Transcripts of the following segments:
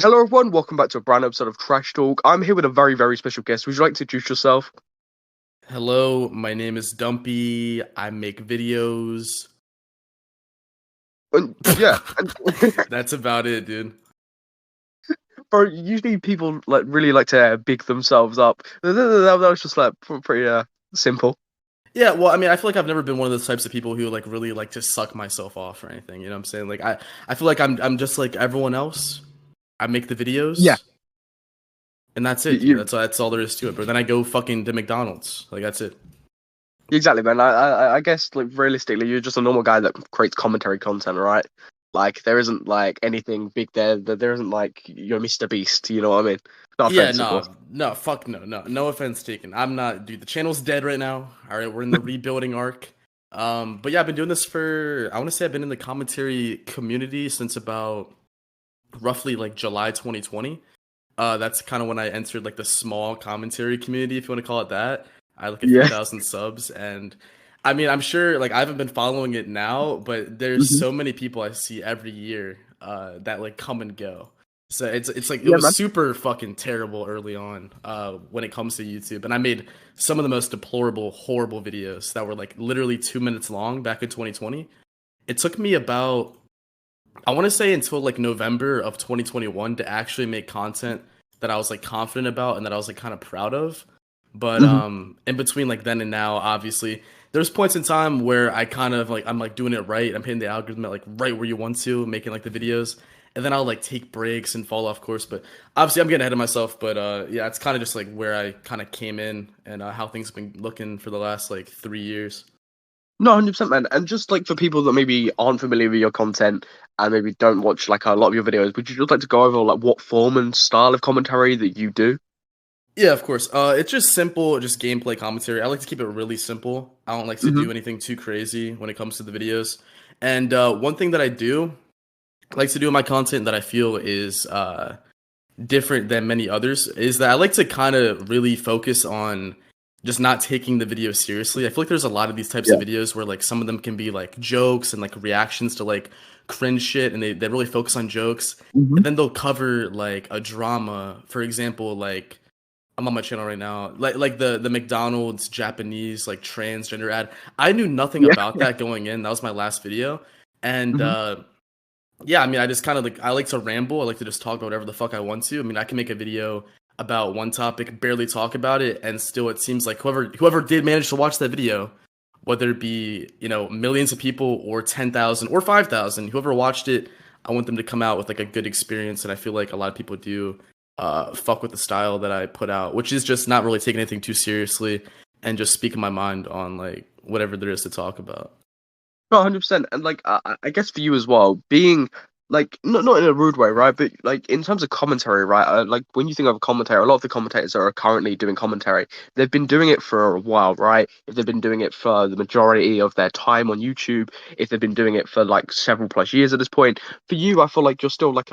Hello, everyone. Welcome back to a brand new episode of Trash Talk. I'm here with a very, very special guest. Would you like to introduce yourself? Hello, my name is Dumpy. I make videos. Yeah, That's about it, dude. bro. Usually, people really like to big themselves up. That was just pretty simple. Yeah, well, I mean, I feel like I've never been one of those types of people who like really like to suck myself off or anything. You know what I'm saying? Like I feel like I'm just like everyone else. I make the Yeah, videos, and that's it, dude. you That's all there is to it. But then I go fucking to McDonald's. Like that's it. exactly, man. I guess like realistically, you're just a normal guy that creates commentary content, right? Like there isn't like anything big there. There isn't like you're Mr. Beast. You know what I mean? No Yeah, offense, of course. no, fuck no offense taken. I'm not, dude. The channel's dead right now. All right, we're in the rebuilding arc. But yeah, I've been doing this for, I want to say I've been in the commentary community since about roughly like July 2020. That's kind of when I entered like the small commentary community, if you want to call it that. I had like a few Yeah. thousand subs, and I mean, I'm sure like I haven't been following it now, but there's Hmm. so many people I see every year that like come and go. So it's like it Yeah, was man. super fucking terrible early on when it comes to YouTube, and I made some of the most deplorable, horrible videos that were like literally 2 minutes long back in 2020. It took me about, I want to say, until like November of 2021 to actually make content that I was like confident about and that I was like kind of proud of. But Hmm. in between like then and now, obviously, there's points in time where I kind of like I'm like doing it right. I'm hitting the algorithm at like right where you want to, making like the videos. And then I'll like take breaks and fall off course. But obviously I'm getting ahead of myself. But yeah, it's kind of just like where I kind of came in and how things have been looking for the last like 3 years. No, 100%, man. And just like for people that maybe aren't familiar with your content and maybe don't watch like a lot of your videos, would you just like to go over like what form and style of commentary that you do? Yeah, of course. It's just simple, just gameplay commentary. I like to keep it really simple. I don't like to Hmm. do anything too crazy when it comes to the videos. And one thing that I do like to do in my content that I feel is different than many others is that I like to kind of really focus on just not taking the video seriously. I feel like there's a lot of these types Yeah. of videos where like some of them can be like jokes and like reactions to like cringe shit, and they really focus on jokes. Hmm. And then they'll cover like a drama. For example, like I'm on my channel right now. Like the McDonald's Japanese like transgender ad. I knew nothing Yeah. about that going in. That was my last video. And Hmm. yeah, I mean, I just kind of like I like to ramble. I like to just talk about whatever the fuck I want to. I mean, I can make a video about one topic, barely talk about it, and still it seems like whoever did manage to watch that video, whether it be, millions of people or 10,000 or 5,000, whoever watched it, I want them to come out with like a good experience. And I feel like a lot of people do fuck with the style that I put out, which is just not really taking anything too seriously and just speaking my mind on like whatever there is to talk about. No, 100%. And like I guess for you as well, being like not in a rude way, right? But like in terms of commentary, right? Like when you think of a commentator, a lot of the commentators that are currently doing commentary, they've been doing it for a while, right? If they've been doing it for the majority of their time on YouTube, if they've been doing it for like several plus years at this point, for you, I feel like you're still like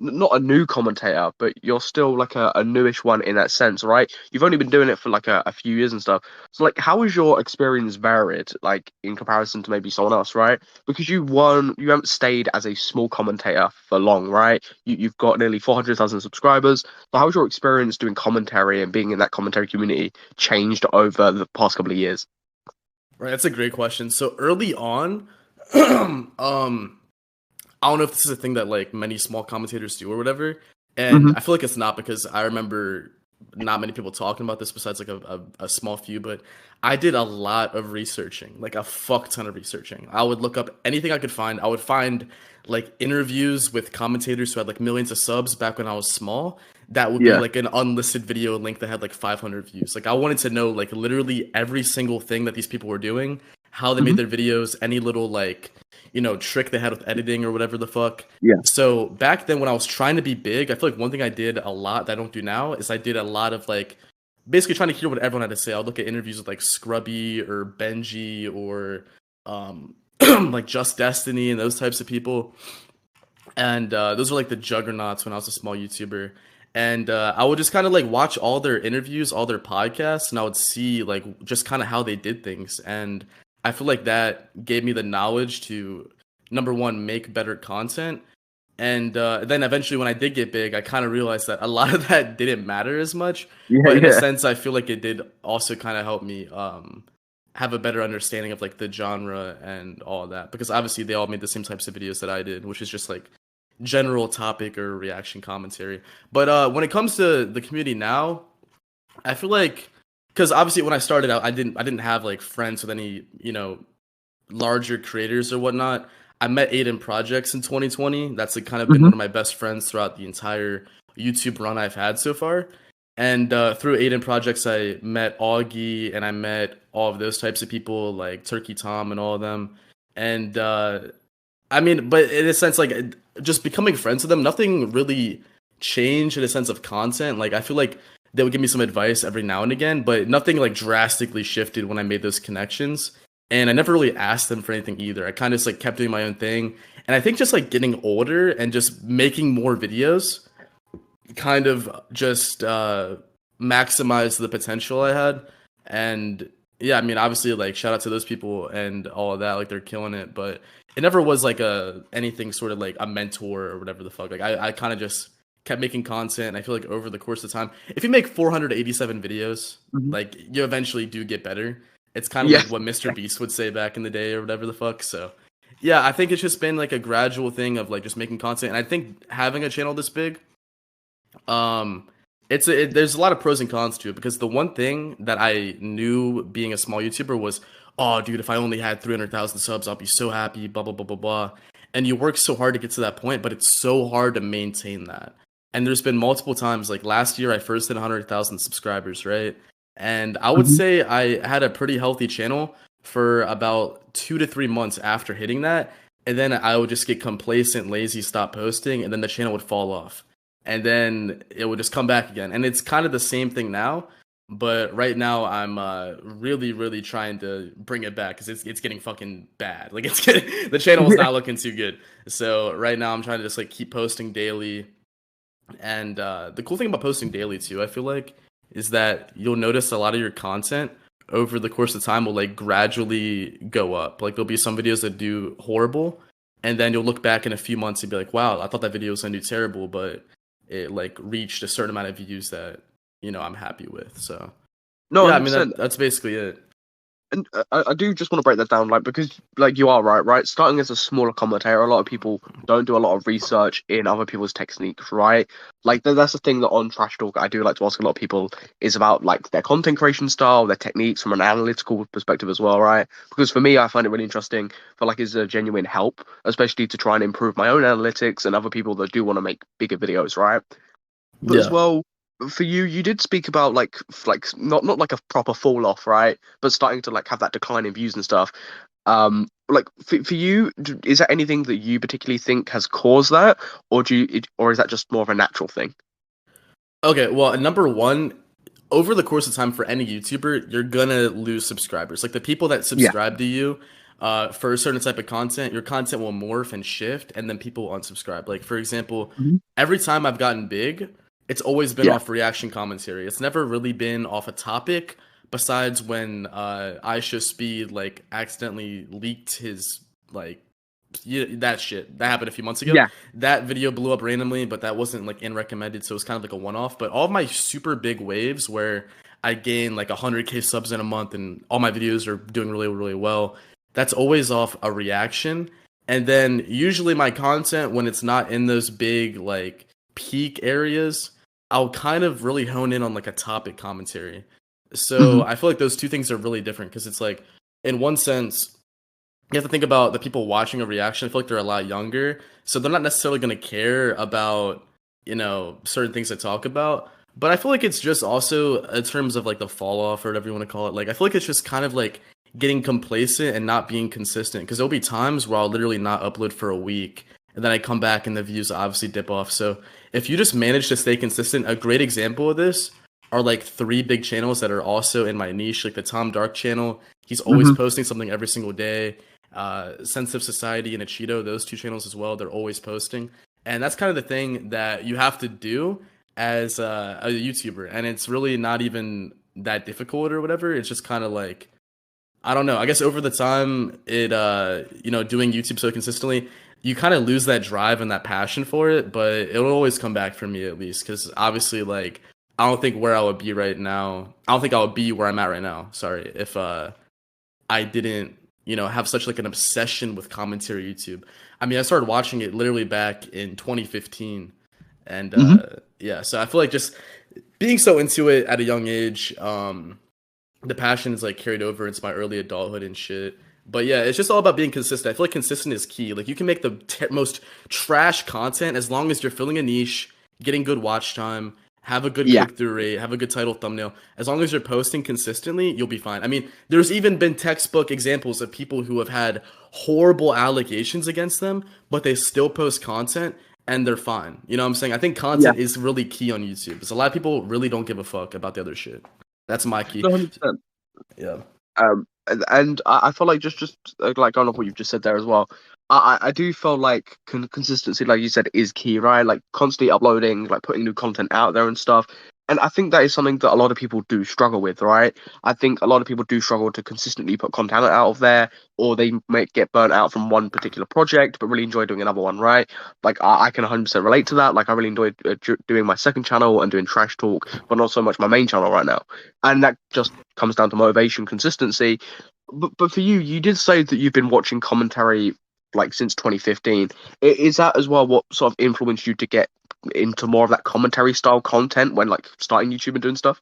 not a new commentator, but you're still like a newish one in that sense, right? You've only been doing it for like a few years and stuff. So like how has your experience varied like in comparison to maybe someone else, right? Because you haven't stayed as a small commentator for long, right? You've got nearly 400,000 subscribers. So how's your experience doing commentary and being in that commentary community changed over the past couple of years? Right, that's a great question. So early on, I don't know if this is a thing that like many small commentators do or whatever, and Hmm. I feel like it's not because I remember not many people talking about this besides like a small few, but I did a lot of researching, like a fuck ton of researching. I would look up anything I could find. I would find like interviews with commentators who had like millions of subs back when I was small. That would be Yeah. like an unlisted video link that had like 500 views. Like I wanted to know like literally every single thing that these people were doing, how they Hmm. made their videos, any little like trick they had with editing or whatever the fuck. Yeah. So back then when I was trying to be big, I feel like one thing I did a lot that I don't do now is I did a lot of like basically trying to hear what everyone had to say. I'll look at interviews with like Scrubby or Benji or like Just Destiny and those types of people. And those were like the juggernauts when I was a small YouTuber. And I would just kind of like watch all their interviews, all their podcasts, and I would see like just kind of how they did things. And I feel like that gave me the knowledge to, number one, make better content, And then eventually, when I did get big, I kind of realized that a lot of that didn't matter as much. Yeah, But in a yeah. sense, I feel like it did also kind of help me have a better understanding of like the genre and all of that. Because obviously, they all made the same types of videos that I did, which is just like general topic or reaction commentary. But when it comes to the community now, I feel like because obviously when I started out, I didn't have like friends with any larger creators or whatnot. I met Aiden Projects in 2020. That's like kind of been Hmm. one of my best friends throughout the entire YouTube run I've had so far. And through Aiden Projects, I met Augie and I met all of those types of people like Turkey Tom and all of them. And I mean, but in a sense, like just becoming friends with them, nothing really changed in a sense of content. Like I feel like they would give me some advice every now and again, but nothing like drastically shifted when I made those connections. And I never really asked them for anything either. I kind of just like kept doing my own thing. And I think just like getting older and just making more videos kind of just maximized the potential I had. And yeah, I mean, obviously, like shout out to those people and all of that. Like they're killing it, but it never was like a anything sort of like a mentor or whatever the fuck. Like I kind of just kept making content. And I feel like over the course of time, if you make 487 videos, Hmm. like you eventually do get better. It's kind of Yeah. like what Mr. Beast would say back in the day or whatever the fuck. So yeah, I think it's just been like a gradual thing of like just making content. And I think having a channel this big um, there's a lot of pros and cons to it because the one thing that I knew being a small YouTuber was, oh, dude, if I only had 300,000 subs, I'll be so happy, blah, blah, blah, blah, blah. And you work so hard to get to that point, but it's so hard to maintain that. And there's been multiple times, like last year, I first hit 100,000 subscribers, right? And I would Hmm. say I had a pretty healthy channel for about 2 to 3 months after hitting that. And then I would just get complacent, lazy, stop posting, and then the channel would fall off and then it would just come back again. And it's kind of the same thing now, but right now I'm really, really trying to bring it back because it's getting fucking bad. Like the channel is Yeah. not looking too good. So right now I'm trying to just like keep posting daily. And the cool thing about posting daily too, I feel like, is that you'll notice a lot of your content over the course of time will like gradually go up. Like there'll be some videos that do horrible, and then you'll look back in a few months and be like, "Wow, I thought that video was gonna do terrible," but it like reached a certain amount of views that I'm happy with. So No, yeah, I mean 100%. that's basically it. And I do just want to break that down, like, because like you are right, right? Starting as a smaller commentator, a lot of people don't do a lot of research in other people's techniques, right? Like that's the thing that on Trash Talk I do like to ask a lot of people is about like their content creation style, their techniques from an analytical perspective as well, right? Because for me, I find it really interesting for like is a genuine help, especially to try and improve my own analytics and other people that do want to make bigger videos, right? But as Yeah. well, for you, you did speak about like not like a proper fall off, right? But starting to like have that decline in views and stuff. Like for you, is there anything that you particularly think has caused that, or or is that just more of a natural thing? Okay. Well, number one, over the course of time for any YouTuber, you're gonna lose subscribers. Like the people that Yeah. subscribe to you for a certain type of content, your content will morph and shift, and then people will unsubscribe. Like for example, Mhm. every time I've gotten big, it's always been Yeah. off reaction commentary. It's never really been off a topic. Besides when IShowSpeed like accidentally leaked his like yeah, that shit that happened a few months ago. Yeah. That video blew up randomly, but that wasn't like in recommended, so it was kind of like a one-off. But all of my super big waves where I gain like 100K subs in a month and all my videos are doing really really well, that's always off a reaction. And then usually my content when it's not in those big like peak areas, I'll kind of really hone in on like a topic commentary. Hmm. So I feel like those two things are really different because it's like in one sense you have to think about the people watching a reaction. I feel like they're a lot younger, so they're not necessarily going to care about certain things to talk about. But I feel like it's just also in terms of like the fall off or whatever you want to call it. Like I feel like it's just kind of like getting complacent and not being consistent because there'll be times where I'll literally not upload for a week and then I come back and the views obviously dip off. So if you just manage to stay consistent, a great example of this are like three big channels that are also in my niche, like the Tom Dark channel. He's always Hmm. posting something every single day. Sensitive Society and Cheeto, those two channels as well, they're always posting. And that's kind of the thing that you have to do as a YouTuber. And it's really not even that difficult or whatever. It's just kind of like, I don't know. I guess over the time, doing YouTube so consistently, you kind of lose that drive and that passion for it, but it'll always come back for me at least because obviously like I don't think where I would be right now. I don't think I would be where I'm at right now. Sorry, if I didn't, have such like an obsession with commentary YouTube. I mean, I started watching it literally back in 2015, and yeah, so I feel like just being so into it at a young age, the passion is like carried over into my early adulthood and shit. But yeah, it's just all about being consistent. I feel like consistent is key. Like you can make the most trash content as long as you're filling a niche, getting good watch time, have a good Yeah. click through rate, have a good title thumbnail. As long as you're posting consistently, you'll be fine. I mean, there's even been textbook examples of people who have had horrible allegations against them, but they still post content and they're fine. You know what I'm saying? I think Yeah. content is really key on YouTube because a lot of people really don't give a fuck about the other shit. That's my key. No, 100%. Yeah. And I feel like just like going off what you've just said there as well. I do feel like consistency, like you said, is key, right? Like constantly uploading, like putting new content out there and stuff. And I think that is something that a lot of people do struggle with, right? I think a lot of people do struggle to consistently put content out of there, or they might get burnt out from one particular project, but really enjoy doing another one, right? Like I can 100% relate to that. Like I really enjoyed doing my second channel and doing trash talk, but not so much my main channel right now. And that just comes down to motivation, consistency. But for you, you did say that you've been watching commentary like since 2015. Is that as well what sort of influenced you to get into more of that commentary style content when like starting YouTube and doing stuff?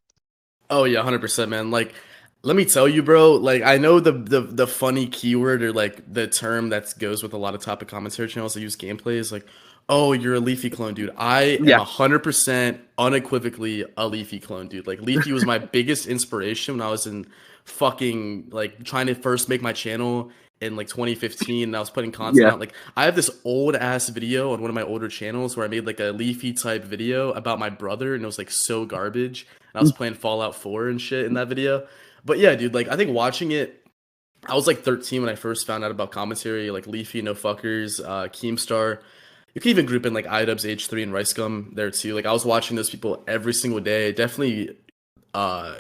Oh yeah, 100%, man. Like, let me tell you, bro. Like, I know the funny keyword or like the term that goes with a lot of topic commentary channels that use gameplay is like, oh, you're a Leafy clone, dude. I am Yeah. 100% unequivocally a Leafy clone, dude. Like, Leafy was my biggest inspiration when I was in fucking like trying to first make my channel in like 2015 and I was putting content Yeah. out. Like, I have this old ass video on one of my older channels where I made like a Leafy type video about my brother and it was like so garbage. And I was playing Fallout 4 and shit in that video. But yeah, dude, like I think watching it, I was like 13 when I first found out about commentary, like Leafy, No Fuckers, Keemstar. You can even group in like iDubbbz, H3, and Rice Gum there too. Like I was watching those people every single day. Definitely uh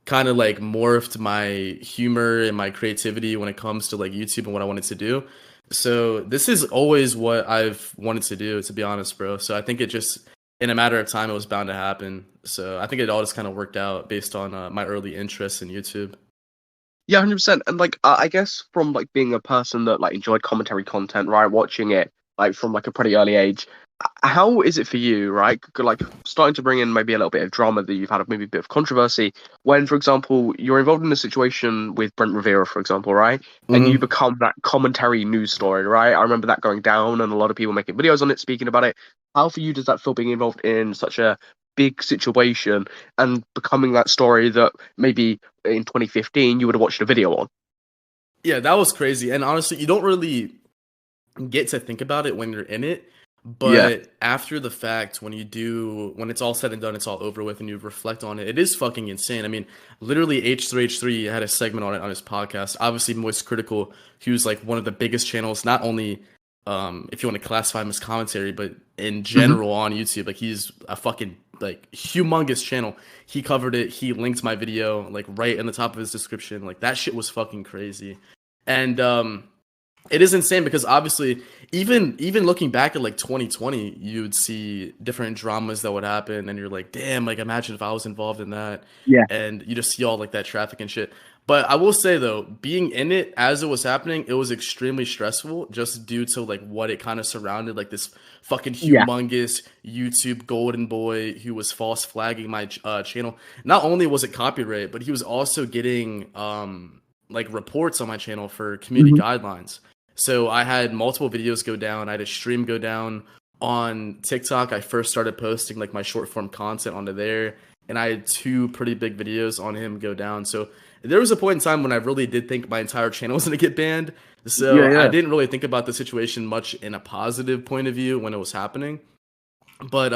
kind of like morphed my humor and my creativity when it comes to like YouTube and what I wanted to do. So this is always what I've wanted to do, to be honest, bro. So I think it just in a matter of time it was bound to happen. So I think it all just kind of worked out based on my early interest in YouTube. Yeah, 100%. And like I guess from like being a person that like enjoyed commentary content, right, watching it like from like a pretty early age, how is it for you, right? Like starting to bring in maybe a little bit of drama that you've had, maybe a bit of controversy, when, for example, you're involved in a situation with Brent Rivera, for example, right? And you Hmm. become that commentary news story, right? I remember that going down and a lot of people making videos on it, speaking about it. How for you does that feel being involved in such a big situation and becoming that story that maybe in 2015 you would have watched a video on? Yeah, that was crazy. And honestly, you don't really get to think about it when you're in it. Yeah. But after the fact, when it's all said and done, it's all over with, and you reflect on it, it is fucking insane. I mean, literally, H3H3 had a segment on it on his podcast. Obviously, Moist Critical, he was like one of the biggest channels, not only if you want to classify him as commentary, but in Hmm. general on YouTube. Like, he's a fucking like humongous channel. He covered it. He linked my video like right in the top of his description. Like that shit was fucking crazy. And it is insane because obviously even looking back at like 2020 you'd see different dramas that would happen and you're like damn, like imagine if I was involved in that, Yeah. and you just see all like that traffic and shit. But I will say though, being in it as it was happening, it was extremely stressful just due to like what it kind of surrounded, like this fucking Yeah. humongous YouTube golden boy who was false flagging my channel. Not only was it copyright, but he was also getting like reports on my channel for community Hmm. guidelines. So I had multiple videos go down. I had a stream go down on TikTok. I first started posting like my short form content onto there, and I had two pretty big videos on him go down. So there was a point in time when I really did think my entire channel was going to get banned. Yeah. So I Yeah. didn't really think about the situation much in a positive point of view when it was happening. But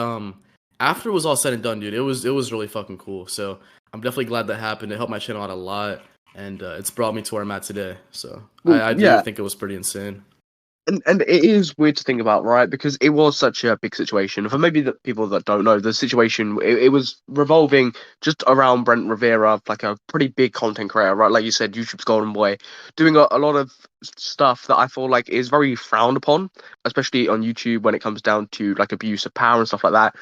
after it was all said and done, dude, it was really fucking cool. So I'm definitely glad that happened. It helped my channel out a lot, and it's brought me to where I'm at today. So Well, I do yeah. think it was pretty insane. And it is weird to think about, right? Because it was such a big situation. For maybe the people that don't know, the situation it was revolving just around Brent Rivera, like a pretty big content creator, right? Like you said, YouTube's golden boy, doing a lot of stuff that I feel like is very frowned upon, especially on YouTube when it comes down to like abuse of power and stuff like that.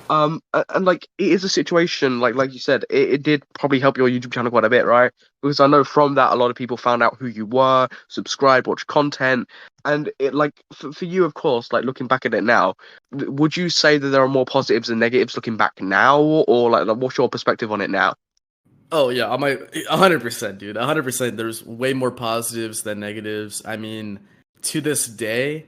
And like it is a situation like you said, it did probably help your YouTube channel quite a bit, right? Because I know from that a lot of people found out who you were, subscribed, watched content, and it like for you, of course, like looking back at it now, would you say that there are more positives than negatives looking back now, or like what's your perspective on it now? Oh yeah, I might 100%, dude. 100%. There's way more positives than negatives. I mean, to this day,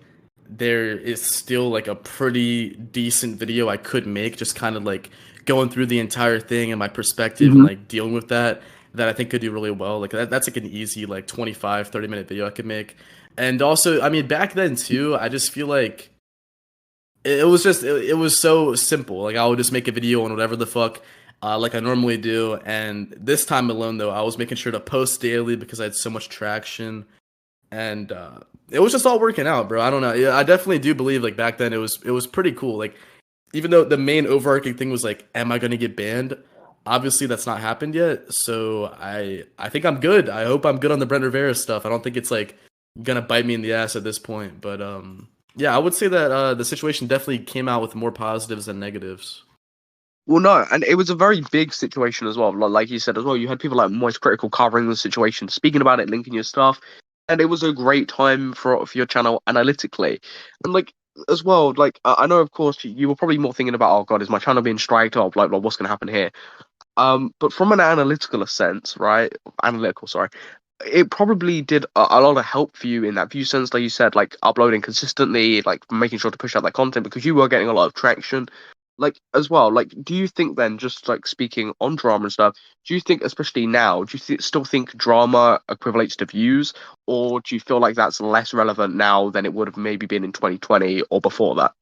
there is still like a pretty decent video I could make, just kind of like going through the entire thing and my perspective and Hmm. like dealing with that I think could do really well. Like that's like an easy like 25, 30 minute video I could make. And also, I mean, back then too, I just feel like it was just it was so simple. Like I would just make a video on whatever the fuck like I normally do. And this time alone though, I was making sure to post daily because I had so much traction, and it was just all working out, bro. I don't know. Yeah, I definitely do believe like back then it was pretty cool. Like even though the main overarching thing was like, am I gonna get banned? Obviously, that's not happened yet. So I think I'm good. I hope I'm good on the Brent Rivera stuff. I don't think it's like gonna bite me in the ass at this point. But yeah, I would say that the situation definitely came out with more positives than negatives. Well, no, and it was a very big situation as well. Like you said as well, you had people like Moist Critical covering the situation, speaking about it, linking your stuff, and it was a great time for your channel analytically. And like as well, like I know of course you were probably more thinking about, oh God, is my channel being striked up? Like what's gonna happen here? But from an analytical sense, right? Analytical, sorry. It probably did a lot of help for you in that view sense, like you said, like uploading consistently, like making sure to push out that content because you were getting a lot of traction. Like as well, like do you think then, just like speaking on drama and stuff, do you think, especially now, do you still think drama equivalates to views, or do you feel like that's less relevant now than it would have maybe been in 2020 or before that?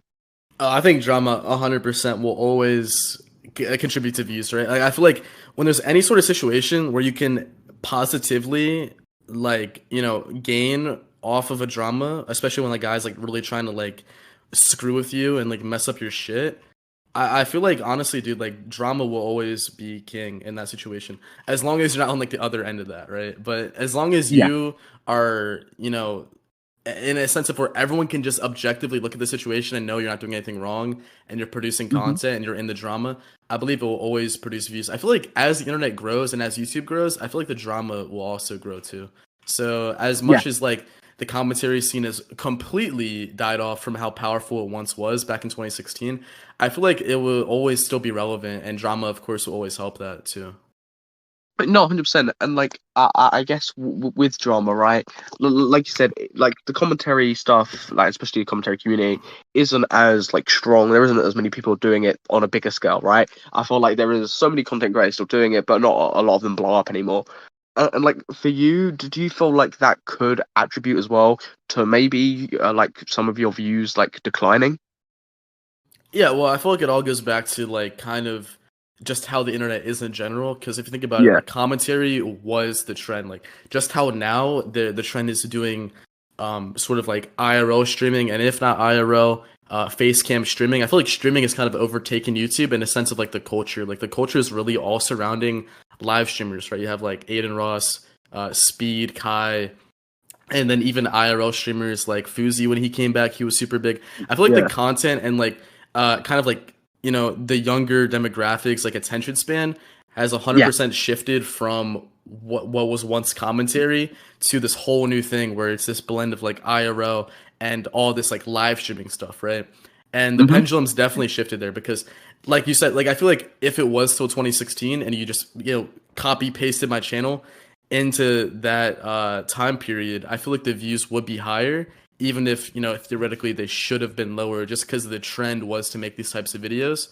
I think drama 100% will always contribute to views, right? Like, I feel like when there's any sort of situation where you can positively, like, gain off of a drama, especially when like guys like really trying to like screw with you and like mess up your shit. I feel like honestly, dude, like drama will always be king in that situation, as long as you're not on like the other end of that, right? But as long as Yeah. you are, in a sense of where everyone can just objectively look at the situation and know you're not doing anything wrong and you're producing Hmm. content and you're in the drama, I believe it will always produce views. I feel like as the internet grows and as YouTube grows, I feel like the drama will also grow too. So as Yeah. much as like the commentary scene has completely died off from how powerful it once was back in 2016, I feel like it will always still be relevant, and drama, of course, will always help that too. But no, 100%. And like, I guess with drama, right? Like you said, like the commentary stuff, like especially the commentary community, isn't as like strong. There isn't as many people doing it on a bigger scale, right? I feel like there is so many content creators still doing it, but not a lot of them blow up anymore. And like for you, do you feel like that could attribute as well to maybe like some of your views like declining? Yeah, well, I feel like it all goes back to like kind of just how the internet is in general. Because if you think about it, Yeah. like commentary was the trend. Like just how now the trend is doing sort of like IRL streaming, and if not IRL, face cam streaming. I feel like streaming has kind of overtaken YouTube in a sense of like the culture. Like the culture is really all surrounding live streamers, right? You have like Aiden Ross, Speed, Kai, and then even IRL streamers like Fuzi when he came back, he was super big. I feel like the Yeah. content and like kind of like the younger demographics like attention span has Yeah. 100% shifted from what was once commentary to this whole new thing where it's this blend of like IRL and all this like live streaming stuff, right? And the Hmm. pendulum's definitely shifted there because like you said, like I feel like if it was till 2016 and you just copy pasted my channel into that time period, I feel like the views would be higher, even if theoretically they should have been lower, just because the trend was to make these types of videos.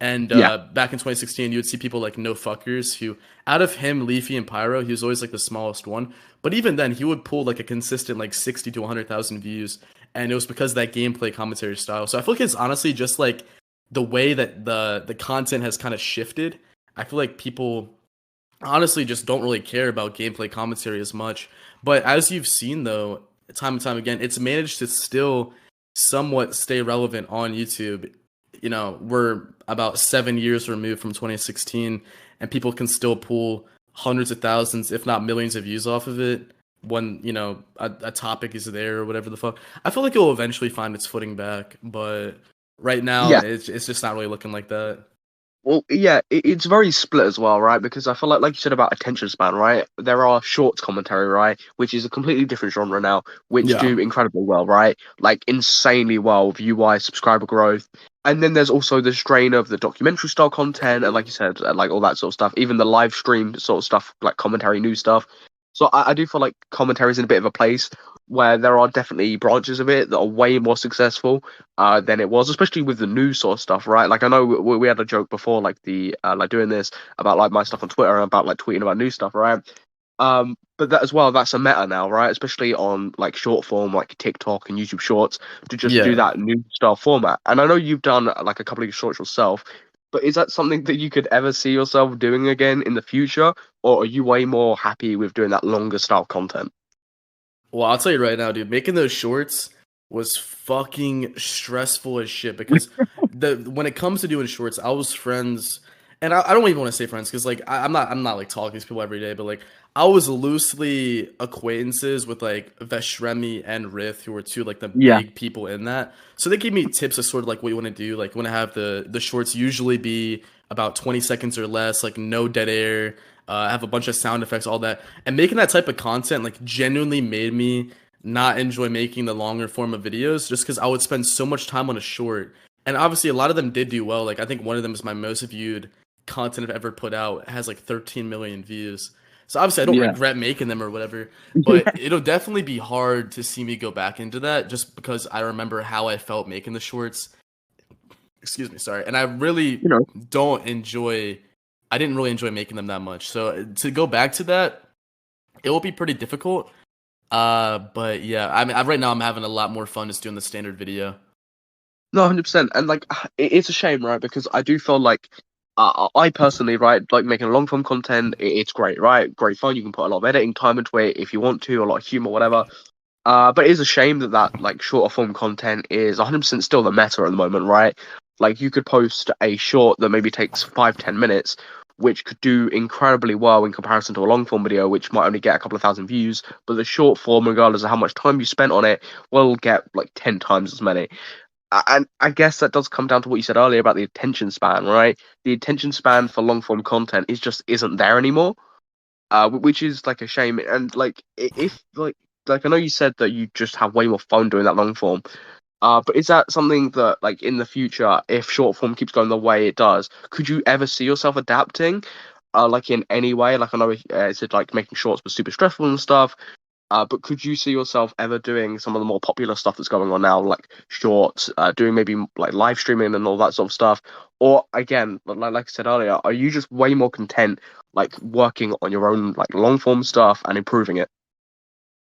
And Yeah. back in 2016, you would see people like No Fuckers, who out of him, Leafy, and Pyro, he was always like the smallest one. But even then, he would pull like a consistent like 60 to 100,000 views, and it was because of that gameplay commentary style. So I feel like it's honestly just like the way that the content has kind of shifted. I feel like people honestly just don't really care about gameplay commentary as much. But as you've seen though, time and time again, it's managed to still somewhat stay relevant on YouTube. We're about 7 years removed from 2016, and people can still pull hundreds of thousands, if not millions of views off of it. when a topic is there or whatever the fuck. I feel like it will eventually find its footing back, but right now Yeah. it's just not really looking like that. Well, yeah, it's very split as well, right? Because I feel like you said about attention span, right? There are shorts commentary, right? Which is a completely different genre now, which Yeah. do incredibly well, right? Like insanely well, view-wise, subscriber growth. And then there's also the strain of the documentary style content, and like you said, like all that sort of stuff, even the live stream sort of stuff, like commentary, news stuff. So I do feel like commentary is in a bit of a place where there are definitely branches of it that are way more successful than it was, especially with the news sort of stuff, right? Like I know we had a joke before, like the like doing this about like my stuff on Twitter and about like tweeting about news stuff, right? But that as well, that's a meta now, right? Especially on like short form, like TikTok and YouTube Shorts, to just do Yeah. that new style format. And I know you've done like a couple of shorts yourself, but is that something that you could ever see yourself doing again in the future, or are you way more happy with doing that longer style content? Well, I'll tell you right now, dude, making those shorts was fucking stressful as shit because the when it comes to doing shorts, I was friends, and I don't even want to say friends because like I'm not like talking to these people every day, but like I was loosely acquaintances with like Veshremi and Rith, who were two like the Yeah. big people in that. So they gave me tips of sort of like what you want to do. Like want to have the shorts usually be about 20 seconds or less, like no dead air. Have a bunch of sound effects, all that, and making that type of content like genuinely made me not enjoy making the longer form of videos just because I would spend so much time on a short. And obviously, a lot of them did do well. Like, I think one of them is my most viewed content I've ever put out. It has like 13 million views. So obviously, I don't Yeah. regret making them or whatever, but it'll definitely be hard to see me go back into that just because I remember how I felt making the shorts. Excuse me, sorry. And I really You know. don't enjoy, I didn't really enjoy making them that much. So to go back to that, it will be pretty difficult. But yeah, I mean, right now I'm having a lot more fun just doing the standard video. No, 100%. And like, it's a shame, right? Because I do feel like I personally, right, like making long form content, it's great, right? Great fun. You can put a lot of editing time into it if you want to, a lot of humor, whatever. But it is a shame that like shorter form content is 100% still the meta at the moment, right? Like you could post a short that maybe takes 5-10 minutes, which could do incredibly well in comparison to a long form video, which might only get a couple of thousand views. But the short form, regardless of how much time you spent on it, will get like 10 times as many. And I guess that does come down to what you said earlier about the attention span, right? The attention span for long form content is just isn't there anymore, which is like a shame. And like if like I know you said that you just have way more fun doing that long form, but is that something that like in the future, if short form keeps going the way it does, could you ever see yourself adapting, like in any way? Like I know it said like making shorts was super stressful and stuff. But could you see yourself ever doing some of the more popular stuff that's going on now, like shorts, doing maybe like live streaming and all that sort of stuff? Or again, like I said earlier, are you just way more content like working on your own like long form stuff and improving it?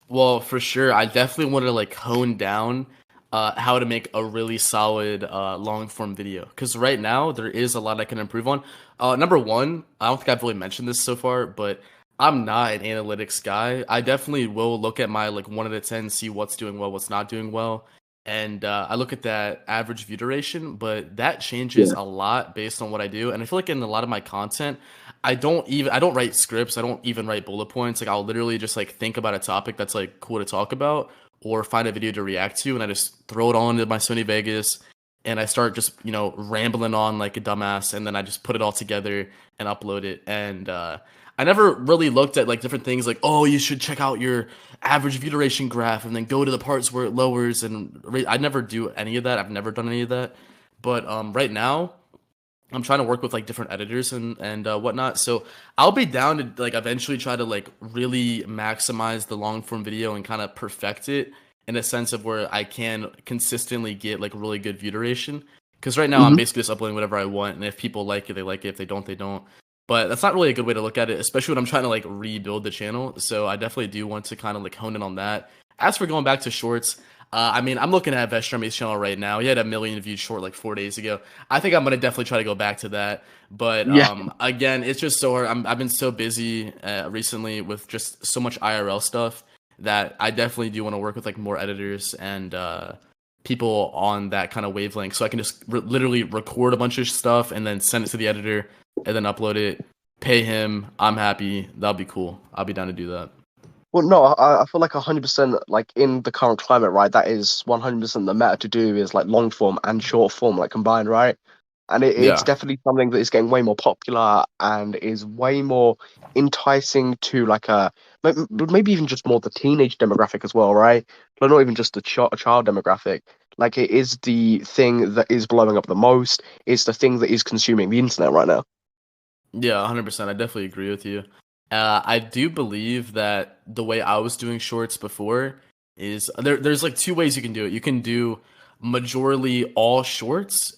Well, for sure, I definitely want to like hone down how to make a really solid long form video. Because right now there is a lot I can improve on. Number one, I don't think I've really mentioned this so far, but I'm not an analytics guy. I definitely will look at my like 1 out of 10, see what's doing well, what's not doing well, and I look at that average view duration. But that changes Yeah. a lot based on what I do, and I feel like in a lot of my content. I don't write scripts. I don't even write bullet points. Like I'll literally just like think about a topic that's like cool to talk about or find a video to react to and I just throw it on into my Sony Vegas and I start just, rambling on like a dumbass and then I just put it all together and upload it. And I never really looked at like different things like, oh, you should check out your average view duration graph and then go to the parts where it lowers and I never do any of that. I've never done any of that. But right now I'm trying to work with like different editors and whatnot. So I'll be down to like eventually try to like really maximize the long form video and kind of perfect it in a sense of where I can consistently get like really good view duration. Because right now I'm Hmm. basically just uploading whatever I want, and if people like it, they like it. If they don't, they don't. But that's not really a good way to look at it, especially when I'm trying to like rebuild the channel. So I definitely do want to kind of like hone in on that. As for going back to shorts, I mean, I'm looking at Vestremi's channel right now. He had a million views short like 4 days ago. I think I'm gonna definitely try to go back to that. But Yeah. again, it's just so hard. I've been so busy recently with just so much IRL stuff that I definitely do want to work with like more editors and people on that kind of wavelength, so I can just literally record a bunch of stuff and then send it to the editor and then upload it. Pay him. I'm happy. That'll be cool. I'll be down to do that. Well, no, I feel like 100%, like in the current climate, right? That is 100% the meta to do is like long form and short form, like combined, right? And it's Yeah. definitely something that is getting way more popular and is way more enticing to like maybe even just more the teenage demographic as well, right? But not even just the child demographic. Like it is the thing that is blowing up the most. It's the thing that is consuming the internet right now. Yeah, 100%. I definitely agree with you. I do believe that the way I was doing shorts before is there's like two ways you can do it. You can do majorly all shorts,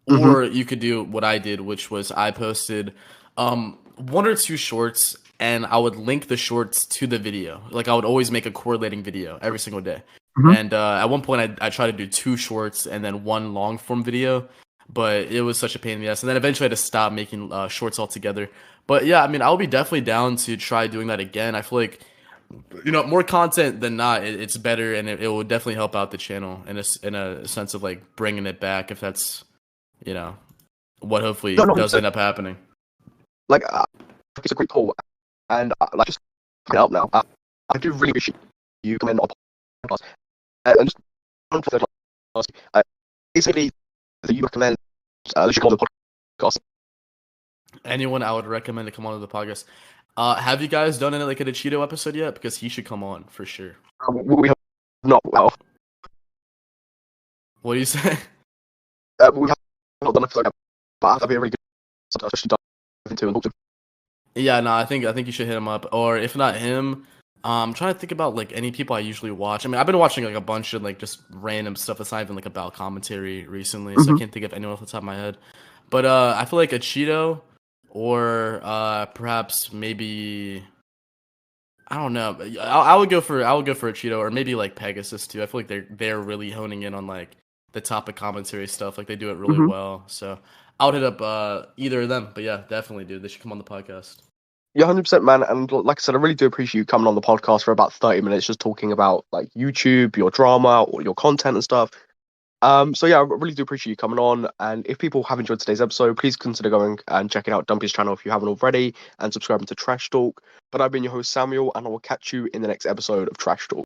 Hmm. or you could do what I did, which was I posted one or two shorts and I would link the shorts to the video. Like I would always make a correlating video every single day. Hmm. And at one point I tried to do two shorts and then one long form video, but it was such a pain in the ass. And then eventually I had to stop making shorts altogether. But yeah, I mean, I'll be definitely down to try doing that again. I feel like more content than not, it's better, and it will definitely help out the channel in a sense of like bringing it back if that's you know what hopefully No, no, does end up happening. like it's a great call, and like just to help now. I do really appreciate you coming on the podcast. And just one thing I'd like to ask you, is there any that you recommend that should come on the podcast? Anyone I would recommend to come on to the podcast. Have you guys done any like a Cheeto episode yet? Because he should come on for sure. We have not well, What do you say? we have not done an episode, but that'd be a really good stuff to dive into and talk to. Yeah, no, I think you should hit him up, or if not him, I'm trying to think about like any people I usually watch. I mean, I've been watching like a bunch of like just random stuff that's not even like about commentary recently, so I Mm-hmm. can't think of anyone off the top of my head. But I feel like a Cheeto, or perhaps maybe I don't know. I would go for a Cheeto, or maybe like Pegasus too. I feel like they're really honing in on like the topic commentary stuff. Like they do it really Mm-hmm. well. So I would hit up either of them. But yeah, definitely, dude. They should come on the podcast. Yeah, 100%, man. And like I said, I really do appreciate you coming on the podcast for about 30 minutes, just talking about like YouTube, your drama, or your content and stuff. So yeah, I really do appreciate you coming on. And if people have enjoyed today's episode, please consider going and checking out Dumpy's channel if you haven't already, and subscribing to Trash Talk. But I've been your host Samuel, and I will catch you in the next episode of Trash Talk.